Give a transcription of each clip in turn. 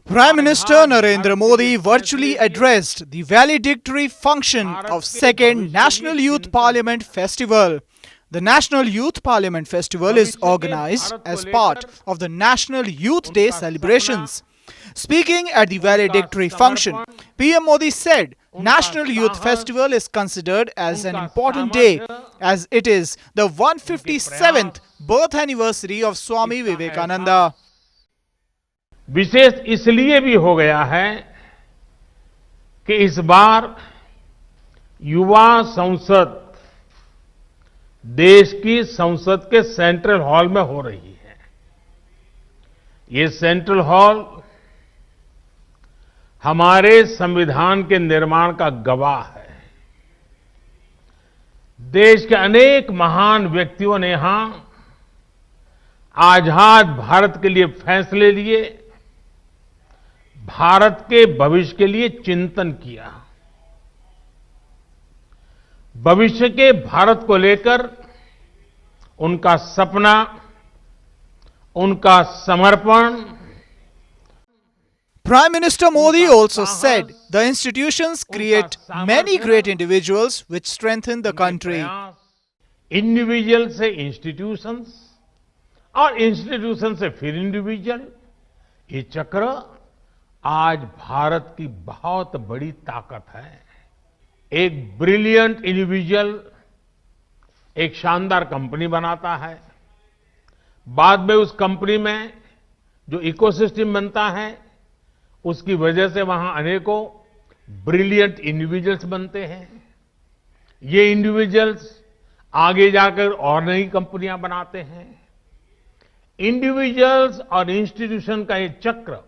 Prime Minister Narendra Modi virtually addressed the valedictory function of second National Youth Parliament Festival. The National Youth Parliament Festival is organized as part of the National Youth Day celebrations. Speaking at the valedictory function, PM Modi said National Youth Festival is considered as an important day as it is the 157th birth anniversary of Swami Vivekananda. विशेष इसलिए भी हो गया है कि इस बार युवा संसद देश की संसद के सेंट्रल हॉल में हो रही है। ये सेंट्रल हॉल हमारे संविधान के निर्माण का गवाह है। देश के अनेक महान व्यक्तियों ने यहां आजाद भारत के लिए फैसले लिए, भारत के भविष्य के लिए चिंतन किया। भविष्य के भारत को लेकर उनका सपना, उनका समर्पण। Prime Minister Modi also said the institutions create many great individuals which strengthen the country. Individual से इंस्टीट्यूशंस और इंस्टीट्यूशन से फिर इंडिविजुअल, ये चक्र आज भारत की बहुत बड़ी ताकत है। एक ब्रिलियंट इंडिविजुअल एक शानदार कंपनी बनाता है, बाद में उस कंपनी में जो इकोसिस्टम बनता है उसकी वजह से वहां अनेकों ब्रिलियंट इंडिविजुअल्स बनते हैं। ये इंडिविजुअल्स आगे जाकर और नई कंपनियां बनाते हैं। इंडिविजुअल्स और इंस्टीट्यूशन का ये चक्र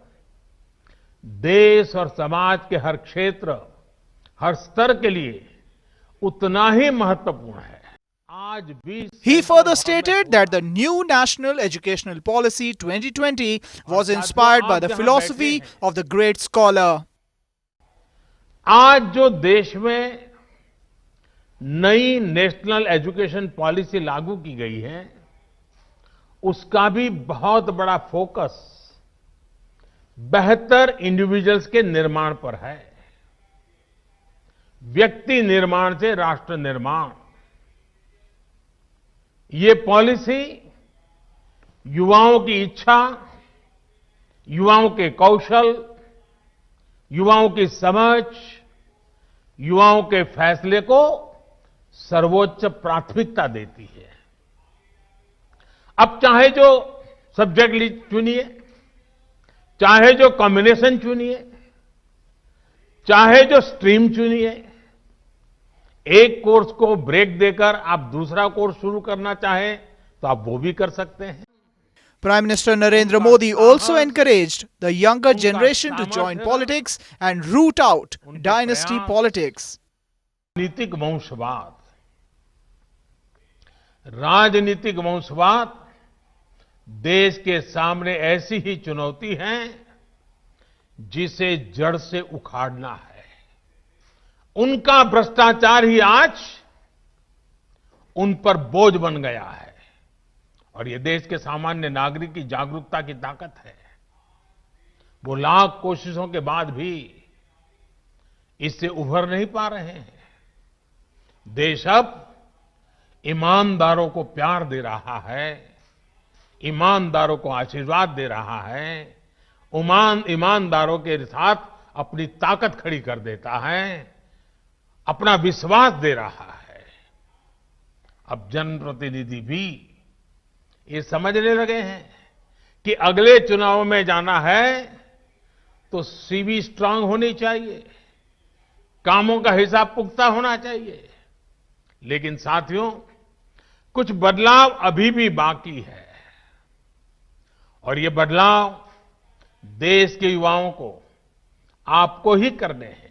देश और समाज के हर क्षेत्र, हर स्तर के लिए उतना ही महत्वपूर्ण है। आज भी He further stated that the new National Educational Policy 2020 was inspired by the philosophy of the great scholar. आज जो देश में नई नेशनल एजुकेशन पॉलिसी लागू की गई है, उसका भी बहुत बड़ा फोकस बेहतर इंडिविजुअल्स के निर्माण पर है। व्यक्ति निर्माण से राष्ट्र निर्माण। ये पॉलिसी युवाओं की इच्छा, युवाओं के कौशल, युवाओं की समझ, युवाओं के फैसले को सर्वोच्च प्राथमिकता देती है। अब चाहे जो सब्जेक्ट चुनिए, चाहे जो कॉम्बिनेशन चुनिए, चाहे जो स्ट्रीम चुनिए, एक कोर्स को ब्रेक देकर आप दूसरा कोर्स शुरू करना चाहें तो आप वो भी कर सकते हैं। Prime Minister Narendra Modi also encouraged the younger generation to join politics and root out dynasty politics. राजनीतिक वंशवाद, राजनीतिक वंशवाद देश के सामने ऐसी ही चुनौती है जिसे जड़ से उखाड़ना है। उनका भ्रष्टाचार ही आज उन पर बोझ बन गया है और ये देश के सामान्य नागरिक की जागरूकता की ताकत है। वो लाख कोशिशों के बाद भी इससे उभर नहीं पा रहे हैं। देश अब ईमानदारों को प्यार दे रहा है, ईमानदारों को आशीर्वाद दे रहा है, ईमानदारों के साथ अपनी ताकत खड़ी कर देता है, अपना विश्वास दे रहा है। अब जनप्रतिनिधि भी ये समझने लगे हैं कि अगले चुनाव में जाना है तो सीवी स्ट्रांग होनी चाहिए, कामों का हिसाब पुख्ता होना चाहिए। लेकिन साथियों, कुछ बदलाव अभी भी बाकी है और ये बदलाव देश के युवाओं को, आपको ही करने हैं।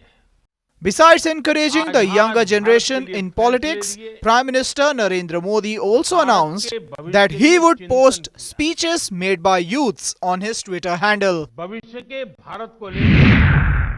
Besides encouraging the younger generation in politics, Prime Minister Narendra Modi also announced that he would post speeches made by youths on his Twitter handle. भविष्य के भारत को लेकर